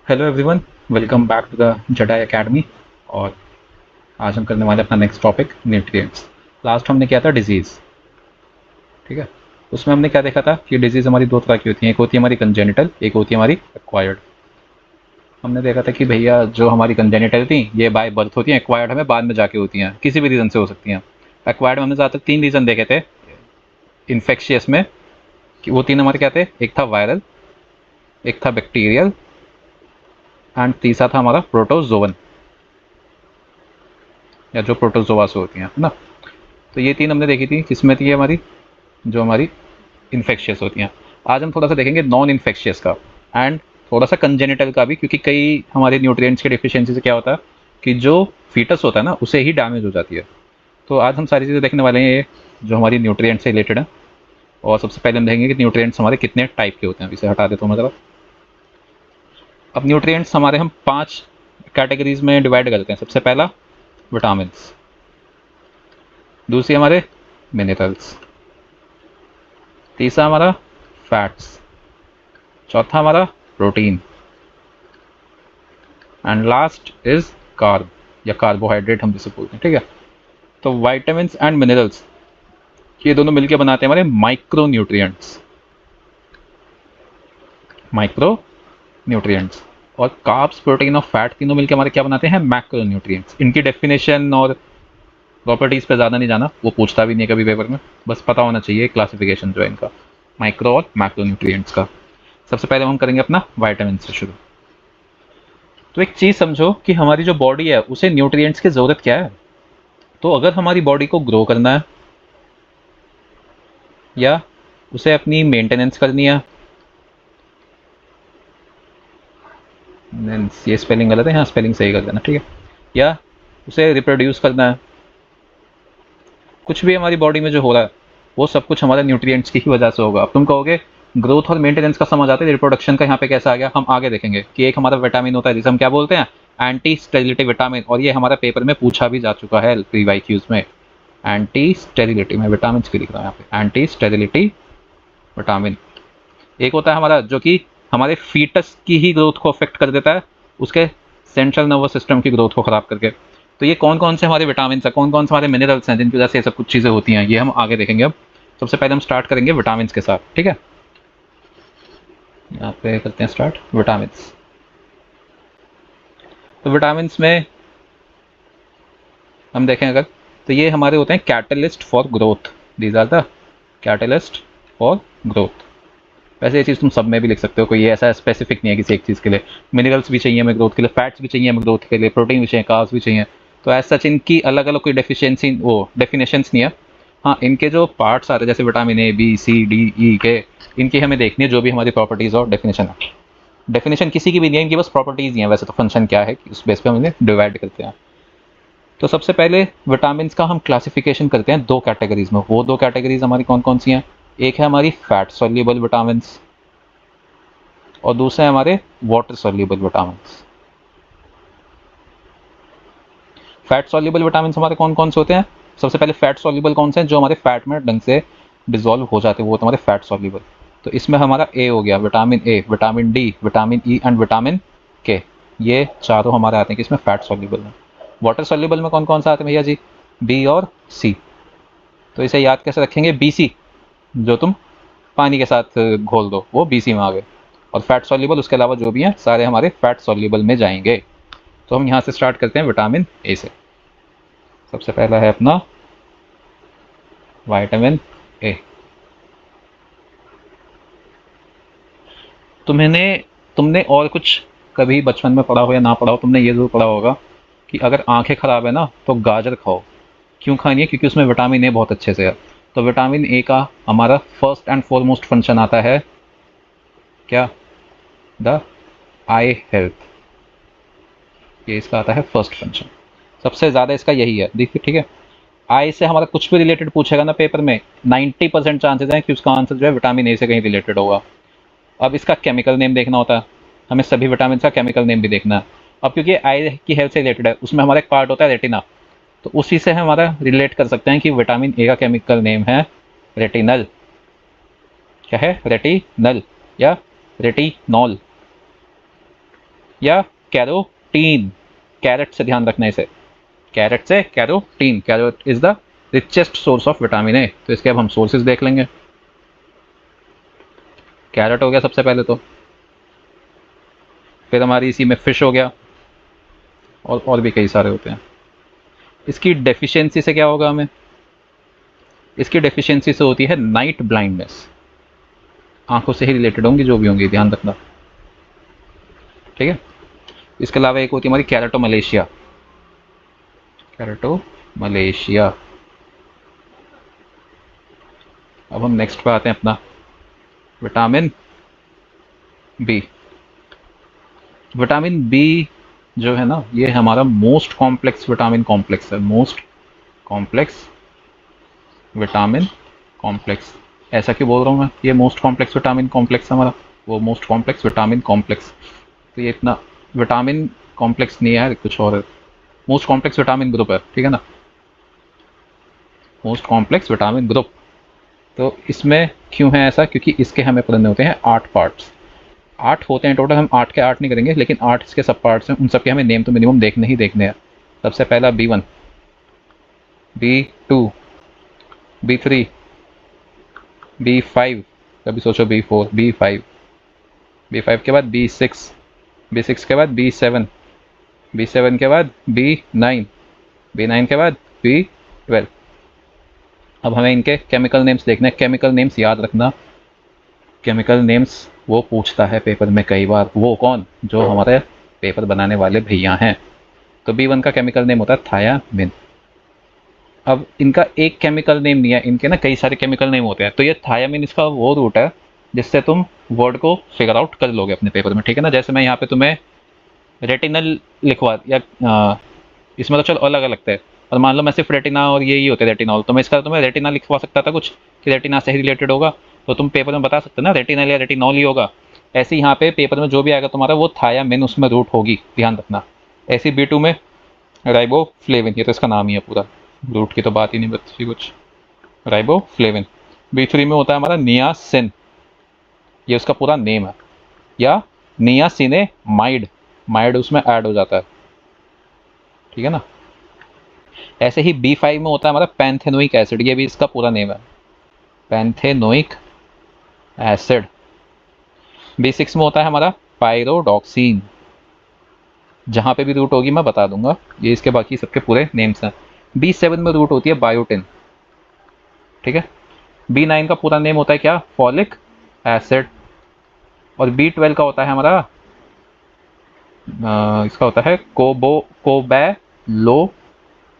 Hello everyone, welcome back to the Jadai academy. और आज हम करने वाले अपना नेक्स्ट टॉपिक न्यूट्रिएंट्स। लास्ट हमने किया था डिजीज़, ठीक है। उसमें हमने क्या देखा था कि डिजीज़ हमारी दो तरह की होती हैं, एक होती है हमारी कंजेनिटल, एक होती है हमारी एक्वायर्ड। हमने देखा था कि भैया जो हमारी कंजेनिटल थी ये बाय बर्थ होती हैं, एक्वायर्ड हमें बाद में जाके होती हैं, किसी भी रीज़न से हो सकती हैं। एक्वायर्ड में हमने ज़्यादातर तीन रीज़न देखे थे इन्फेक्शियस में, कि वो तीन हमारे क्या थे, एक था वायरल, एक था बैक्टीरियल एंड तीसरा था हमारा प्रोटोजोवन, या जो प्रोटोजोआ से होती हैं, है ना। तो ये तीन हमने देखी थी, किसमें थी ये हमारी, जो हमारी इन्फेक्शियस होती हैं। आज हम थोड़ा सा देखेंगे नॉन इन्फेक्शियस का एंड थोड़ा सा कंजेनिटल का भी, क्योंकि कई हमारे न्यूट्रिएंट्स के डिफिशियंसी से क्या होता है कि जो फीटस होता है ना उसे ही डैमेज हो जाती है। तो आज हम सारी चीज़ें देखने वाले हैं ये जो हमारी न्यूट्रिएंट से रिलेटेड है। और सबसे पहले हम देखेंगे कि न्यूट्रिएंट्स हमारे कितने टाइप के होते हैं। इसे हटा देता हूँ मैं ज़रा। अब न्यूट्रिएंट्स हमारे हम 5 कैटेगरीज में डिवाइड करते हैं। सबसे पहला विटामिन, दूसरी हमारे मिनरल्स, तीसरा हमारा फैट्स, चौथा हमारा protein and last is carb या कार्बोहाइड्रेट हम जिसे बोलते हैं, ठीक है। तो वाइटामिन एंड मिनरल्स ये दोनों मिलकर बनाते हैं हमारे माइक्रो न्यूट्रिएंट्स, माइक्रो न्यूट्रिएंट्स। और कार्ब्स, प्रोटीन और फैट तीनों मिलकर हमारे क्या बनाते हैं, मैक्रो न्यूट्रिएंट्स। इनकी डेफिनेशन और प्रॉपर्टीज पे ज़्यादा नहीं जाना, वो पूछता भी नहीं है कभी पेपर में, बस पता होना चाहिए क्लासिफिकेशन जो है इनका, माइक्रो और मैक्रो न्यूट्रिएंट्स का। सबसे पहले हम करेंगे अपना वाइटामिन से शुरू। तो एक चीज़ समझो कि हमारी जो बॉडी है उसे न्यूट्रिएंट्स की ज़रूरत क्या है। तो अगर हमारी बॉडी को ग्रो करना है या उसे अपनी मेंटेनेंस करनी है, ये स्पेलिंग गलत है, यहाँ स्पेलिंग सही कर देना, ठीक है। या उसे रिप्रोड्यूस करना है, कुछ भी हमारी बॉडी में जो हो रहा है वो सब कुछ हमारे न्यूट्रिएंट्स की ही वजह से होगा। अब तुम कहोगे ग्रोथ और मेंटेनेंस का समझ आता है, रिप्रोडक्शन का यहाँ पे कैसा आ गया, हम आगे देखेंगे कि एक हमारा विटामिन होता है जिसे हम क्या बोलते हैं, एंटी स्टेरिलिटी विटामिन। और ये हमारा पेपर में पूछा भी जा चुका है प्रीवाईक्यूज में। एंटी स्टेरिलिटी, मैं विटामिन की लिख रहा हूँ यहाँ पे, एंटी स्टेरिलिटी विटामिन। एक होता है हमारा जो कि हमारे फीटस की ही ग्रोथ को अफेक्ट कर देता है, उसके सेंट्रल नर्वस सिस्टम की ग्रोथ को खराब करके। तो ये कौन कौन से हमारे विटामिन है, कौन कौन से हमारे मिनरल्स हैं जिनकी वजह से ये सब कुछ चीज़ें होती हैं, ये हम आगे देखेंगे। अब सबसे पहले हम स्टार्ट करेंगे विटामिन के साथ, ठीक है। यहाँ पे करते हैं स्टार्ट विटामिन। तो विटामिन में हम देखें अगर, तो ये हमारे होते हैं catalyst for growth. These are the catalyst for growth. वैसे ये चीज़ तुम सब में भी लिख सकते हो, कोई ये ऐसा स्पेसिफिक नहीं है किसी एक चीज़ के लिए। मिनरल्स भी चाहिए हमें ग्रोथ के लिए, फैट्स भी चाहिए हमें ग्रोथ के लिए, प्रोटीन भी चाहिए, कार्ब्स भी चाहिए। तो एज सच इनकी अलग अलग कोई डेफिशिएंसी वो डेफिनेशंस नहीं है। हाँ, इनके जो पार्ट्स आ रहे हैं जैसे vitamin A B C D E K, इनकी हमें देखनी है जो भी हमारी प्रॉपर्टीज़ और डेफिनेशन है। डेफिनेशन किसी की भी नहीं है, इनकी बस प्रॉपर्टीज़ ही हैं। वैसे तो फंक्शन क्या है कि उस बेस पे हम इन्हें डिवाइड करते हैं। तो सबसे पहले विटामिन का हम क्लासिफिकेशन करते हैं दो कैटेगरीज में। वो दो कैटेगरीज हमारी कौन कौन सी हैं, एक है हमारी फैट सॉल्युबल विटामिन और दूसरे हैं हमारे water soluble vitamin. Fat soluble vitamin हमारे कौन कौन से होते हैं, सबसे पहले फैट सॉल्युबल कौन से हैं, जो हमारे फैट में ढंग से डिजोल्व हो जाते हैं, वो हमारे फैट सॉल्युबल। तो इसमें हमारा ए हो गया, vitamin A, vitamin D, vitamin E and vitamin के। ये चारों हमारे आते हैं किसमें, फैट सॉल्युबल में। वाटर सॉल्युबल में कौन कौन सा आते हैं भैया जी, बी और सी। तो इसे याद कैसे रखेंगे, बी सी, जो तुम पानी के साथ घोल दो वो बी सी में आ गए। और फैट सॉल्युबल उसके अलावा जो भी हैं सारे हमारे फैट सॉल्युबल में जाएंगे। तो हम यहाँ से स्टार्ट करते हैं विटामिन ए से। सबसे पहला है अपना विटामिन ए। तुमने तुमने और कुछ कभी बचपन में पढ़ा हो या ना पढ़ा हो, तुमने ये जरूर पढ़ा होगा कि अगर आंखें खराब है ना तो गाजर खाओ। क्यों खानी है, क्योंकि उसमें विटामिन ए बहुत अच्छे से है। तो विटामिन ए का हमारा फर्स्ट एंड फॉरमोस्ट फंक्शन आता है क्या, द आई हेल्थ। ये इसका आता है फर्स्ट फंक्शन, सबसे ज़्यादा इसका यही है। देखिए ठीक है, आई से हमारा कुछ भी रिलेटेड पूछेगा ना पेपर में, 90% चांसेस हैं कि उसका आंसर जो है विटामिन ए से कहीं रिलेटेड होगा। अब इसका केमिकल नेम देखना होता है, हमें सभी विटामिन का केमिकल नेम भी देखना है। अब क्योंकि आई की हेल्थ से रिलेटेड है, उसमें हमारा एक पार्ट होता है रेटिना, तो उसी से हमारा रिलेट कर सकते हैं कि विटामिन ए का केमिकल नेम है रेटिनल। क्या है, रेटिनल या रेटिनॉल। या कैरोटीन, कैरेट से ध्यान रखना इसे, कैरेट से carotene, carrot is the richest source of vitamin A. तो इसके अब हम सोर्सेज देख लेंगे। कैरेट हो गया सबसे पहले तो, फिर हमारी इसी में फिश हो गया, और भी कई सारे होते हैं। इसकी डेफिशिएंसी से क्या होगा हमें, इसकी डेफिशिएंसी से होती है नाइट ब्लाइंडनेस, आंखों से ही रिलेटेड होंगी जो भी होंगी, ध्यान रखना, ठीक है। इसके अलावा एक होती है हमारी कैरेटोमलेशिया, कैरेटोमलेशिया। अब हम नेक्स्ट पे आते हैं अपना विटामिन बी। विटामिन बी जो है ना, ये हमारा मोस्ट कॉम्प्लेक्स विटामिन कॉम्प्लेक्स है, मोस्ट कॉम्प्लेक्स विटामिन कॉम्प्लेक्स। ऐसा क्यों बोल रहा हूँ मैं, ये मोस्ट कॉम्प्लेक्स विटामिन कॉम्प्लेक्स हमारा, वो मोस्ट कॉम्प्लेक्स विटामिन कॉम्प्लेक्स, तो ये इतना विटामिन कॉम्प्लेक्स नहीं है, कुछ और है, मोस्ट कॉम्प्लेक्स विटामिन ग्रुप है, ठीक है ना, मोस्ट कॉम्प्लेक्स विटामिन ग्रुप। तो इसमें क्यों है ऐसा, क्योंकि इसके हमें पढ़ने होते हैं 8 पार्ट्स, 8 होते हैं टोटल, हम 8 के 8 नहीं करेंगे, लेकिन 8 इसके सब पार्ट्स हैं, उन सब के हमें नेम तो मिनिमम देखने ही देखने हैं। सबसे पहला B1, B2, B3, B5, कभी सोचो B4, B5, B5 के बाद B6, B6 के बाद B7, B7 के बाद B9, B9 के बाद B12। अब हमें इनके केमिकल नेम्स देखने हैं, केमिकल नेम्स याद रखना, केमिकल नेम्स वो पूछता है पेपर में कई बार, वो कौन, जो हमारे पेपर बनाने वाले भैया हैं। तो B1 का केमिकल नेम होता है थायामिन। अब इनका एक केमिकल नेम नहीं है, इनके ना कई सारे केमिकल नेम होते हैं, तो ये थायामिन इसका वो रूट है जिससे तुम वर्ड को फिगर आउट कर लोगे अपने पेपर में, ठीक है ना। जैसे मैं यहाँ पे तुम्हें रेटिनल लिखवा या इसमें तो चल अलग अलग लगता है, और मान लो मैं सिर्फ रेटिना और ये ही होते रेटिनॉल, तो मैं इसका तुम्हें रेटिना लिखवा सकता था कुछ कि रेटिना से ही रिलेटेड होगा, तो तुम पेपर में बता सकते ना रेटिनल या रेटिनॉल ही होगा। ऐसे यहाँ पे पेपर में जो भी आएगा तुम्हारा वो थायामिन उसमें रूट होगी, ध्यान रखना। ऐसी B2 में राइबोफ्लेविन, ये तो इसका नाम ही है पूरा, रूट की तो बात ही नहीं बची कुछ, राइबोफ्लेविन। B3 में होता है हमारा नियासिन, ये उसका पूरा नेम है, या नियासिनेमाइड, माइड उसमें ऐड हो जाता है, ठीक है ना। ऐसे ही B5 में होता है हमारा पैंथेनोइक एसिड, ये भी इसका पूरा नेम है, पैंथेनोइक एसिड। B6 में होता है हमारा पायरोडॉक्सिन, जहां पे भी रूट होगी मैं बता दूंगा, ये इसके बाकी सबके पूरे नेम्स हैं। B7 में रूट होती है बायोटिन, ठीक है। B9 का पूरा नेम होता है क्या, फॉलिक एसिड। और B12 का होता है हमारा इसका होता है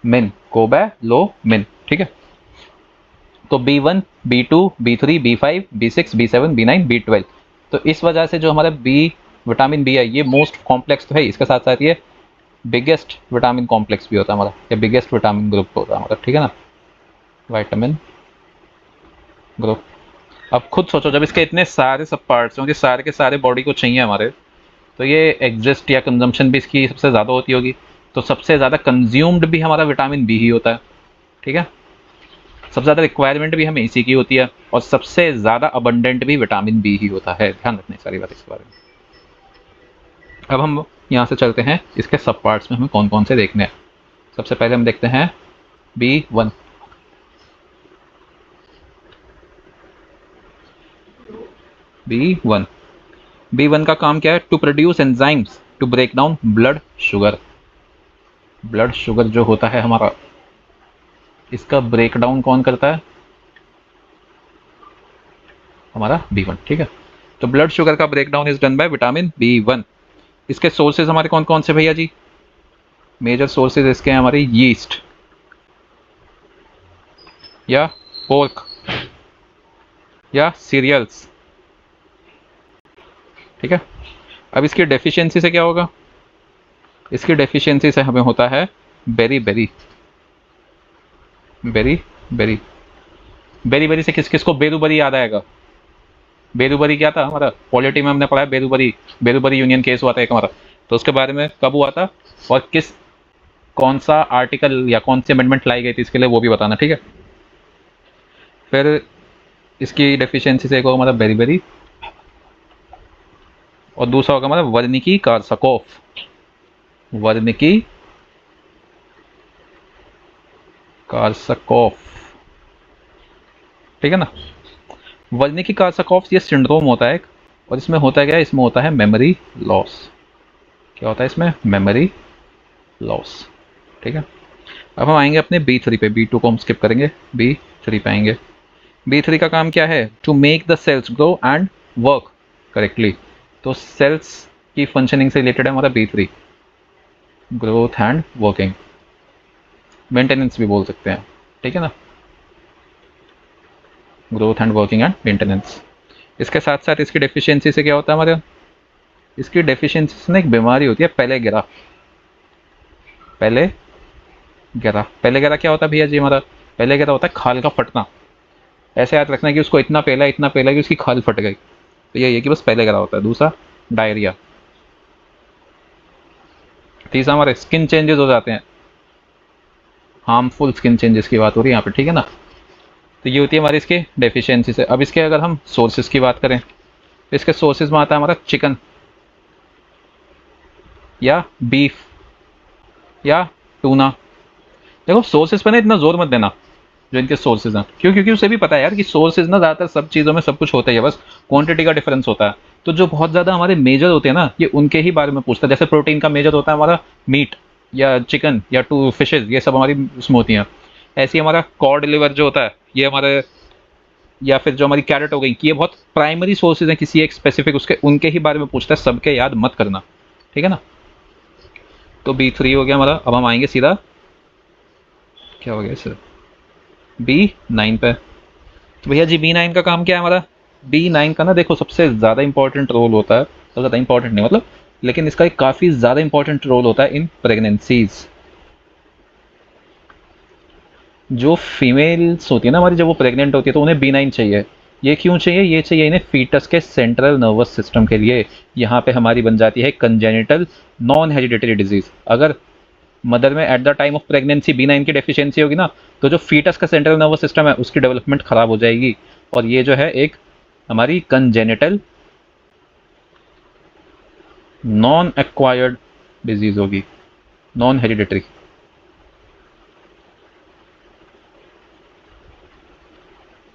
कोबैलोमिन, ठीक है। तो B1, B2, B3, B5, B6, B7, B9, B12, तो इस वजह से जो हमारा विटामिन बी है ये मोस्ट कॉम्प्लेक्स तो है, इसके साथ साथ ये बिगेस्ट विटामिन कॉम्प्लेक्स भी होता है हमारा, या बिगेस्ट विटामिन ग्रुप होता है हमारा, ठीक है ना, विटामिन ग्रुप। अब खुद सोचो, जब इसके इतने सारे सब पार्ट्स होंगे, सारे के सारे बॉडी को चाहिए हमारे, तो ये एग्जिस्ट या कंजम्पशन भी इसकी सबसे ज़्यादा होती होगी, तो सबसे ज़्यादा कंज्यूम्ड भी हमारा विटामिन बी ही होता है, ठीक है। सबसे ज़्यादा रिक्वायरमेंट भी हमें इसी की होती है, और सबसे ज़्यादा अबंडेंट भी विटामिन बी ही होता है, ध्यान रखना सारी बात इसके बारे में। अब हम यहाँ से चलते हैं इसके सब पार्ट्स में हमें कौन कौन से देखने हैं। सबसे पहले हम देखते हैं B1। B1, B1 का काम क्या है, to produce enzymes to break down blood sugar. Blood sugar जो होता है हमारा, इसका ब्रेक डाउन कौन करता है, हमारा B1, ठीक है। तो ब्लड शुगर का break down is done by vitamin B1। इसके सोर्सेज हमारे कौन कौन से भैया जी, मेजर सोर्सेज इसके हैं हमारे यीस्ट या पोर्क या सीरियल्स, ठीक है। अब इसकी डेफिशिएंसी से क्या होगा, इसकी डेफिशिएंसी से हमें होता है berry berry, berry berry, berry berry से किस किस को बेरूबरी याद आएगा, बेरूबरी क्या था हमारा, पॉलिटी में हमने पढ़ा है बेरूबरी, बेरूबरी यूनियन केस हुआ था एक हमारा, तो उसके बारे में कब हुआ था और किस कौन सा आर्टिकल या कौन सी अमेंडमेंट लाई गई थी इसके लिए, वो भी बताना, ठीक है। फिर इसकी डेफिशिएंसी से एक होगा हमारा बेरी बेरी, और दूसरा होगा हमारा वर्निकी कार्साकॉफ, वर्निकी कार्साकॉफ, ठीक है ना। वर्निकी कार्साकॉफ ये सिंड्रोम होता है एक, और इसमें होता क्या है, इसमें होता है मेमोरी लॉस। क्या होता है इसमें, मेमोरी लॉस, ठीक है। अब हम आएंगे अपने B3 पे, B2 को हम स्किप करेंगे, B3 पे आएंगे। B3 का काम क्या है, to make the cells grow and work correctly. तो सेल्स की फंक्शनिंग से रिलेटेड है हमारा B3, growth and working, maintenance भी बोल सकते हैं, ठीक है ना, growth and working and maintenance. इसके साथ साथ इसकी डेफिशिएंसी से क्या होता है हमारे, इसकी डेफिशिएंसी से ना एक बीमारी होती है पेलेगेरा। पेलेगेरा, पेलेगेरा क्या होता है भैया जी हमारा, पेलेगेरा होता है खाल का फटना। ऐसे याद रखना कि उसको इतना पेला कि उसकी खाल फट गई, तो ये कि बस पेलेगेरा होता है। दूसरा डायरिया। तीसरा हमारे स्किन चेंजेस हो जाते हैं, हार्मफुल स्किन चेंजेस की बात हो रही है यहाँ पे, ठीक है ना। तो ये होती है हमारी इसकी डेफिशिएंसी से। अब इसके अगर हम सोर्सेज की बात करें, तो इसके सोर्सेज में आता है हमारा चिकन या बीफ या टूना। देखो सोर्सेज पे ना इतना जोर मत देना, जो इनके सोर्सेज हैं, क्यों, क्योंकि उसे भी पता है यार कि सोर्सेज ना ज़्यादातर सब चीज़ों में सब कुछ होता ही है, बस क्वांटिटी का डिफरेंस होता है। तो जो बहुत ज़्यादा हमारे मेजर होते हैं ना, ये उनके ही बारे में पूछता है। जैसे प्रोटीन का मेजर होता है हमारा मीट या चिकन या टू फिशेज, ये सब हमारी उसमें होती हैं। ऐसे ही हमारा कॉड लिवर जो होता है ये हमारे, या फिर जो हमारी कैरेट हो गई, कि ये बहुत प्राइमरी सोर्सेज हैं किसी एक स्पेसिफिक उसके, उनके ही बारे में पूछता है, सबके याद मत करना, ठीक है ना। तो B3 हो गया हमारा। अब हम आएंगे सीधा, क्या हो गया सर, B9 पे। तो भैया जी B9 का काम क्या है हमारा, B9 का ना देखो सबसे ज़्यादा इंपॉर्टेंट रोल होता है, तो ज़्यादा इंपॉर्टेंट नहीं मतलब, लेकिन इसका एक काफ़ी ज़्यादा इंपॉर्टेंट रोल होता है इन प्रेगनेंसीज। जो फीमेल्स होती है ना हमारी, जब वो प्रेग्नेंट होती है तो उन्हें B9 चाहिए। ये क्यों चाहिए, ये चाहिए इन्हें फीटस के सेंट्रल नर्वस सिस्टम के लिए। यहाँ पे हमारी बन जाती है कंजेनिटल नॉन हेरिडिटरी डिजीज। अगर मदर में at the time of pregnancy B9 की डेफिशिएंसी होगी ना, तो जो फीटस का सेंट्रल नर्वस सिस्टम है उसकी डेवलपमेंट खराब हो जाएगी, और ये जो है एक हमारी कंजेनिटल नॉन एक्वायर्ड डिजीज होगी, नॉन हेरिडिटरी,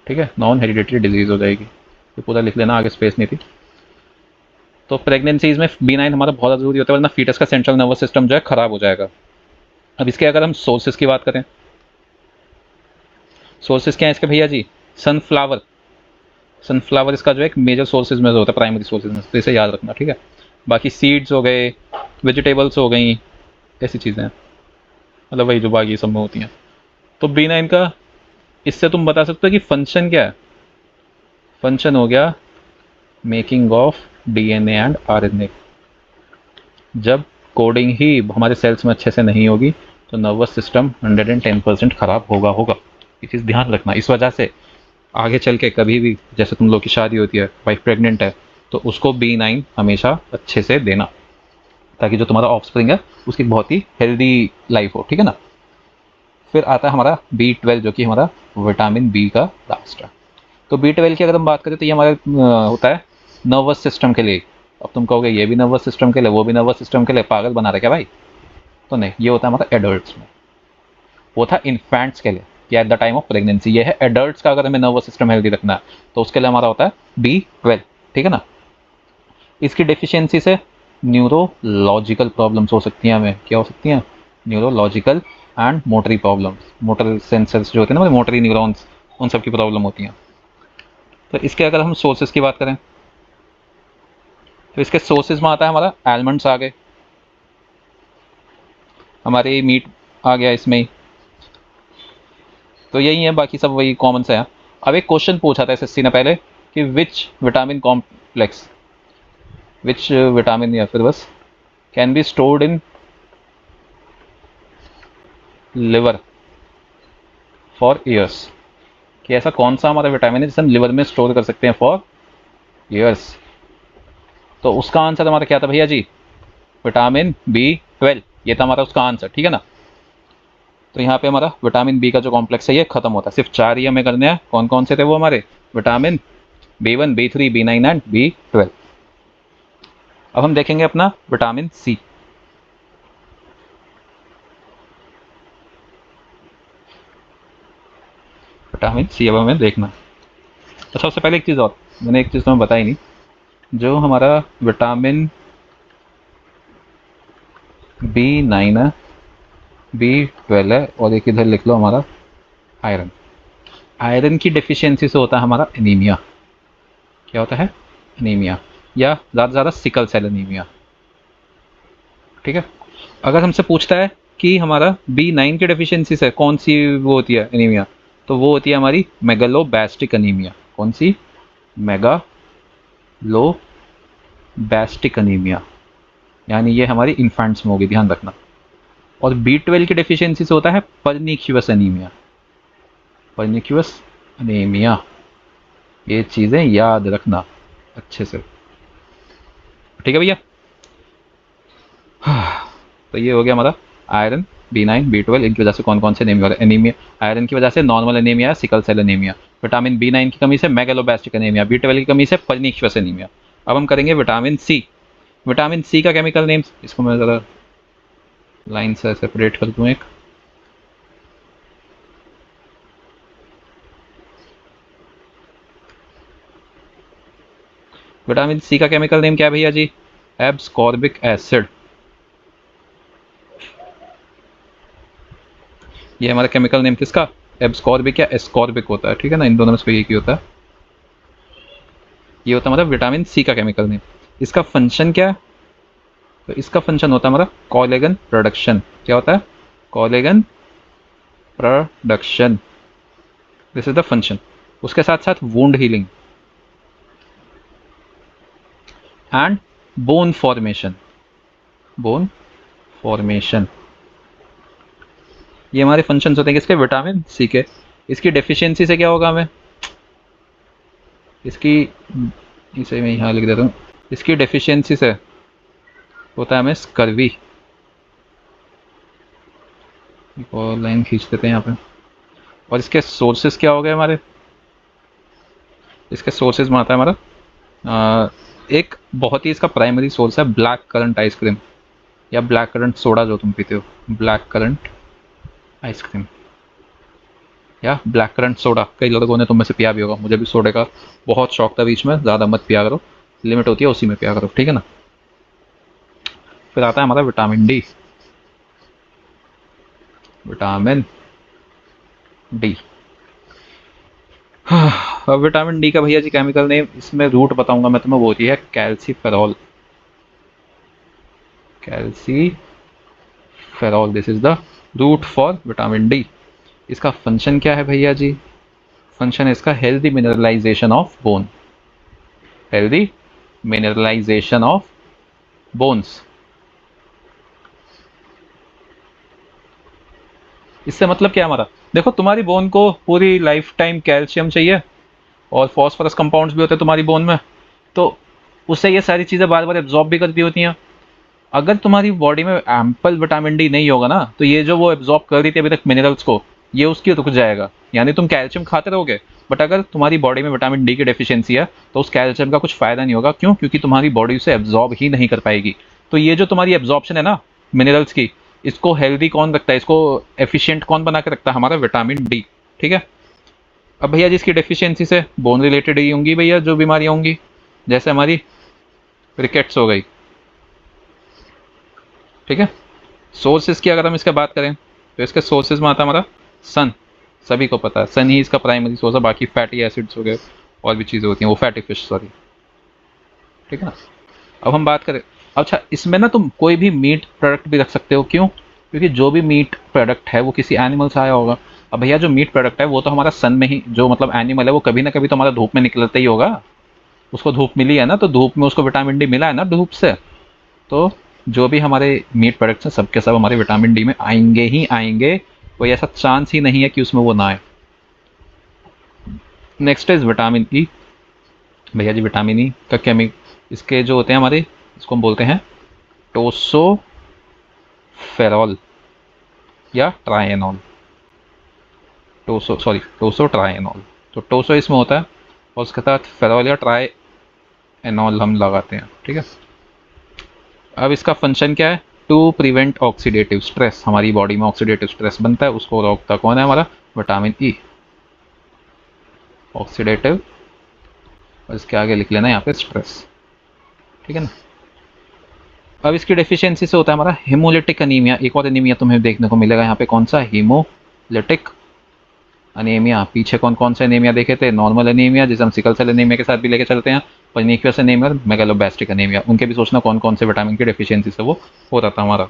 ठीक है, नॉन हेरिडिटरी डिजीज हो जाएगी। ये पूरा लिख लेना, आगे स्पेस नहीं थी। तो प्रेगनेंसीज में B9 हमारा बहुत ज़रूरी होता है, वरना फीटस का सेंट्रल नर्वस सिस्टम जो है खराब हो जाएगा। अब इसके अगर हम सोर्सेज की बात करें, सोर्सेज क्या है इसके भैया जी, सनफ्लावर। सनफ्लावर इसका जो है एक मेजर सोर्सेज में होता है, प्राइमरी सोर्सेज में, तो इसे याद रखना, ठीक है। बाकी सीड्स हो गए, वेजिटेबल्स हो गई, ऐसी चीज़ें हैं, मतलब वही जो बाकी सब में होती हैं। तो B9 का इससे तुम बता सकते हो कि फंक्शन क्या है। फंक्शन हो गया making of DNA and RNA। जब कोडिंग ही हमारे सेल्स में अच्छे से नहीं होगी, तो नर्वस सिस्टम 110% खराब होगा। ये चीज़ ध्यान रखना। इस वजह से आगे चल के कभी भी, जैसे तुम लोग की शादी होती है, वाइफ प्रेग्नेंट है, तो उसको B9 हमेशा अच्छे से देना, ताकि जो तुम्हारा ऑफस्प्रिंग है उसकी बहुत ही हेल्दी लाइफ हो, ठीक है ना। फिर आता है हमारा B12, जो कि हमारा विटामिन B का लास्ट है। तो B12 की अगर हम बात करें तो ये हमारे होता है नर्वस सिस्टम के लिए। अब तुम कहोगे ये भी नर्वस सिस्टम के लिए, वो भी नर्वस सिस्टम के लिए, पागल बना रहा क्या भाई। तो नहीं, ये होता है हमारा एडल्ट्स में। वो था इन्फेंट्स के लिए कि at the time of pregnancy. ये है एडल्ट्स का, अगर हमें नर्वस सिस्टम हेल्दी रखना है तो उसके लिए हमारा होता है B12, ठीक है ना। इसकी डिफिशियंसी से न्यूरोलॉजिकल प्रॉब्लम्स हो सकती हैं हमें। क्या हो सकती हैं, न्यूरोलॉजिकल एंड मोटरी प्रॉब्लम्स। मोटर सेंसर्स जो होते हैं ना, मोटरी न्यूरॉन्स, उन सब की प्रॉब्लम होती हैं। तो इसके अगर हम सोर्सेज की बात करें, तो इसके सोर्सेज में आता है हमारा आलमंड्स आ गए, हमारे मीट आ गया इसमें ही, तो यही है, बाकी सब वही कॉमन से है। अब एक क्वेश्चन पूछा था एसएससी ने पहले कि which vitamin complex, which vitamin, या फिर बस can be stored in liver for years, कि ऐसा कौन सा हमारा विटामिन है जिसे हम लिवर में स्टोर कर सकते हैं फॉर ईयर्स। तो उसका आंसर हमारा क्या था भैया जी, विटामिन B12, ये था हमारा उसका आंसर, ठीक है ना। तो यहाँ पे हमारा विटामिन B का जो कॉम्प्लेक्स है ये खत्म होता है। सिर्फ 4 ही हमें करने हैं। कौन कौन से थे वो हमारे, vitamin B1, B3, B9 and B12। अब हम देखेंगे अपना विटामिन सी। विटामिन सी अब हमें देखना। अच्छा, सबसे पहले एक चीज़ और, मैंने एक चीज़ तो मैं बताई नहीं, जो हमारा विटामिन B9 है, B12 है, और एक इधर लिख लो हमारा आयरन। आयरन की डेफिशिएंसी से होता है हमारा एनीमिया। क्या होता है? एनीमिया, या ज़्यादा से ज़्यादा सिकल सेल एनीमिया। ठीक है। अगर हमसे पूछता है कि हमारा B9 की डेफिशिएंसी से कौन सी वो होती है एनीमिया, तो वो होती है हमारी मेगालोबैस्टिक एनीमिया। कौन सी? मेगालोबैस्टिक एनीमिया, यानी ये हमारी इन्फेंट्स में होगी, ध्यान रखना। और B12 की डेफिशिएंसी से होता है परनिक्यूअस एनीमिया। परनिक्यूअस एनीमिया, ये चीज़ें याद रखना अच्छे से। ठीक है भैया। तो ये हो गया हमारा आयरन, B9, B12, इनकी वजह से कौन कौन से एनीमिया। आयरन की वजह से normal anaemia, sickle cell anaemia. Vitamin B9 की कमी से मेगालोबैस्टिक एनीमिया, B12 की कमी से परनिक्यूअस एनीमिया। अब हम करेंगे विटामिन सी। विटामिन सी का केमिकल नेम, इसको मैं ज़रा लाइन से सेपरेट कर दूँ एक। विटामिन सी का केमिकल नेम क्या है भैया जी? एब्सकॉर्बिक एसिड। ये हमारा केमिकल नेम किसका? एब्सकॉर्बिक या एस्कॉर्बिक होता है, ठीक है ना, इन दोनों में से एक ही होता है। ये होता है हमारा विटामिन सी का केमिकल नेम। इसका फंक्शन क्या है? तो इसका फंक्शन होता है हमारा कोलेगन प्रोडक्शन। क्या होता है? Collagen production, this is the function. उसके साथ साथ wound healing and bone formation. Bone formation, ये हमारे फंक्शंस होते हैं किसके? विटामिन सी के। इसकी डेफिशिएंसी से क्या होगा हमें? इसकी, इसे मैं यहाँ लिख देता हूँ, इसकी डेफिशिएंसी से होता है हमें स्कर्वी। और लाइन खींच देते हैं यहाँ पे। और इसके सोर्सेज क्या हो गए हमारे? इसके सोर्सेज में आता है हमारा एक बहुत ही इसका प्राइमरी सोर्स है ब्लैक करंट आइसक्रीम, या ब्लैक करंट सोडा जो तुम पीते हो, ब्लैक करंट आइसक्रीम या ब्लैक करंट सोडा। कई लोगों ने तुम में से पिया भी होगा, मुझे भी सोडे का बहुत शौक था बीच में। ज़्यादा मत पिया करो, लिमिट होती है उसी में पिया करो, ठीक है ना। फिर आता है हमारा विटामिन डी। विटामिन डी, अब विटामिन डी का भैया जी केमिकल नेम, इसमें रूट बताऊंगा मैं तुम्हें, वो होती है calciferol. Calciferol, this is the root for vitamin D. इसका फंक्शन क्या है भैया जी? फंक्शन है इसका healthy mineralisation of bone. Healthy mineralisation of bones. इससे मतलब क्या है हमारा? देखो, तुम्हारी बोन को पूरी लाइफ टाइम कैल्शियम चाहिए, और फॉस्फोरस कंपाउंड्स भी होते हैं तुम्हारी बोन में, तो उससे ये सारी चीज़ें बार बार एब्जॉर्ब भी करती होती हैं। अगर तुम्हारी बॉडी में एम्पल विटामिन डी नहीं होगा ना, तो ये जो वो एब्जॉर्ब कर रही थी अभी तक मिनरल्स को, ये उसकी रुक जाएगा। यानी तुम कैल्शियम खाते रहोगे, बट अगर तुम्हारी बॉडी में विटामिन डी की डेफिशिएंसी है, तो उस कैल्शियम का कुछ फायदा नहीं होगा। क्यों? क्योंकि तुम्हारी बॉडी उसे एब्जॉर्ब ही नहीं कर पाएगी। तो ये जो तुम्हारी एब्जॉर्प्शन है ना मिनरल्स की, इसको हेल्दी कौन रखता है, इसको एफिशिएंट कौन बना के रखता है? हमारा विटामिन डी। ठीक है। अब भैया जिसकी डेफिशिएंसी से बोन रिलेटेड ही होंगी भैया जो बीमारियां होंगी, जैसे हमारी रिकेट्स हो गई। ठीक है। सोर्सेज की अगर हम इसके बात करें, तो इसके सोर्सेज में आता है हमारा सन। सभी को पता है सन ही इसका प्राइमरी सोर्स है, बाकी फैटी एसिड्स हो गए और भी चीज़ें होती हैं, वो फैटी फिश, सॉरी। ठीक है ना। अब हम बात करें, अच्छा इसमें ना तुम कोई भी मीट प्रोडक्ट भी रख सकते हो। क्यों? क्योंकि जो भी मीट प्रोडक्ट है वो किसी एनिमल से आया होगा। अब भैया जो मीट प्रोडक्ट है वो तो हमारा सन में ही, जो मतलब एनिमल है वो कभी ना कभी तो हमारा धूप में निकलता ही होगा। उसको धूप मिली है ना, तो धूप में उसको विटामिन डी मिला है ना धूप से। तो जो भी हमारे मीट प्रोडक्ट्स हैं सबके सब हमारे विटामिन डी में आएंगे ही आएंगे। कोई ऐसा चांस ही नहीं है कि उसमें वो ना आए। Next is vitamin E. भैया जी विटामिन ई का इसके जो होते हैं हमारे, इसको हम बोलते हैं टोसोफेरॉल या ट्राइएनॉल। टोसो ट्राइएनॉल। तो टोसो इसमें होता है, और उसके साथ फेरॉल या ट्राइएनॉल हम लगाते हैं। ठीक है। अब इसका फंक्शन क्या है, टू प्रिवेंट ऑक्सीडेटिव स्ट्रेस। हमारी बॉडी में ऑक्सीडेटिव स्ट्रेस बनता है, उसको रोकता कौन है, हमारा विटामिन ई। ऑक्सीडेटिव, और इसके आगे लिख लेना यहाँ पे स्ट्रेस, ठीक है ना। अब इसकी डेफिशिएंसी से होता है हमारा हेमोलिटिक अनीमिया। एक और अनीमिया तुम्हें देखने को मिलेगा यहाँ पे, कौन सा, हीमोलिटिक अनीमिया। पीछे कौन कौन से अनीमिया देखे थे, नॉर्मल अनीमिया जिसे हम सिकल सेल अनीमिया के साथ भी लेके चलते हैं, पर्नीकियस अनीमिया, मेगालोबैस्टिक अनीमिया। उनके भी सोचना कौन कौन से विटामिन की डेफिशिएंसी से वो हो रहा था हमारा।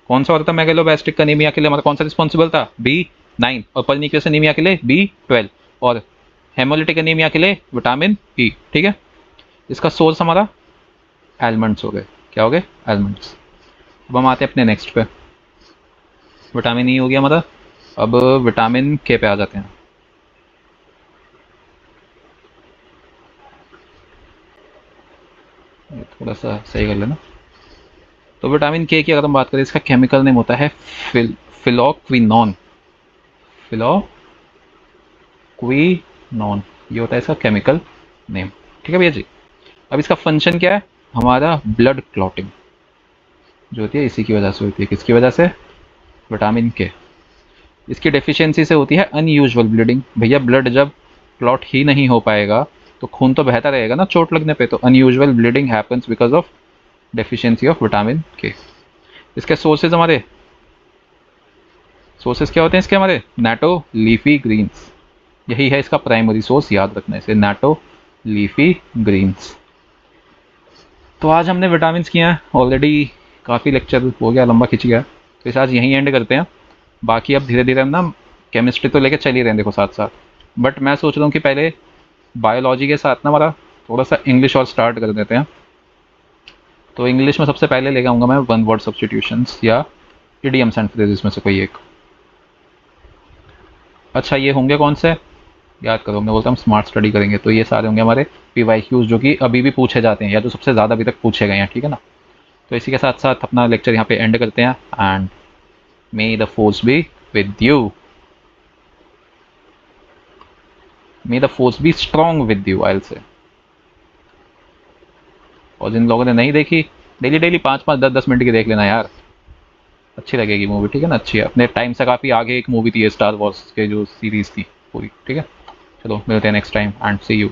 कौन सा होता था मेगालोबैस्टिक अनीमिया के लिए, हमारा कौन सा रिस्पॉन्सिबल था, B9, और पर्नीकियस अनीमिया के लिए B12, और हेमोलिटिक अनीमिया के लिए विटामिन ई, ठीक है। इसका सोर्स हमारा एलमंड्स हो गए, क्या हो गए, एलमंड्स। अब हम आते हैं अपने नेक्स्ट पे, विटामिन ई हो गया हमारा। अब विटामिन के पे आ जाते हैं। ये थोड़ा सा सही कर लेना। तो विटामिन के की अगर हम बात करें, इसका केमिकल नेम होता है फिलोक्विनोन। फिलोक्विनोन, ये होता है इसका केमिकल नेम, ठीक है भैया जी। अब इसका फंक्शन क्या है, हमारा ब्लड क्लॉटिंग जो होती है इसी की वजह से होती है। किसकी वजह से, विटामिन के। इसकी डेफिशिएंसी से होती है अनयूजुअल ब्लीडिंग। भैया ब्लड जब क्लॉट ही नहीं हो पाएगा तो खून तो बहता रहेगा ना चोट लगने पे, तो unusual bleeding happens because of deficiency of vitamin के। इसके सोर्सेज हमारे, सोर्सेज क्या होते हैं इसके हमारे, नाटो लीफी ग्रीन्स। यही है इसका प्राइमरी सोर्स, याद रखना इसे, नाटो लीफी ग्रीन्स। तो आज हमने विटामिन किया है ऑलरेडी, काफ़ी लेक्चर हो गया, लंबा खिंच गया, तो इसे आज यहीं एंड करते हैं। बाकी अब धीरे धीरे हम ना केमिस्ट्री तो लेके चल ही रहे हैं देखो साथ साथ, बट मैं सोच रहा हूँ कि पहले बायोलॉजी के साथ ना हमारा थोड़ा सा इंग्लिश और स्टार्ट कर देते हैं। तो इंग्लिश में सबसे पहले लेके आऊँगा मैं वन वर्ड सब्सटीट्यूशंस या इडियम्स एंड फ्रेजेस में से कोई एक। अच्छा ये होंगे कौन से, याद करो, मैं बोलता हूँ स्मार्ट स्टडी करेंगे तो ये सारे होंगे हमारे PYQs जो कि अभी भी पूछे जाते हैं या जो सबसे ज़्यादा अभी तक पूछे गए हैं, ठीक है ना। तो इसी के साथ साथ अपना लेक्चर यहाँ पे एंड करते हैं। And may the force be with you, may the force be strong with you, I will say. और जिन लोगों ने नहीं देखी, डेली डेली 5-5 10-10 मिनट की देख लेना यार, अच्छी लगेगी मूवी, ठीक है ना। अच्छी है, अपने टाइम से काफ़ी आगे एक मूवी थी स्टार वॉर्स के जो सीरीज़ थी पूरी, ठीक है। चलो मिलते हैं next time and see you.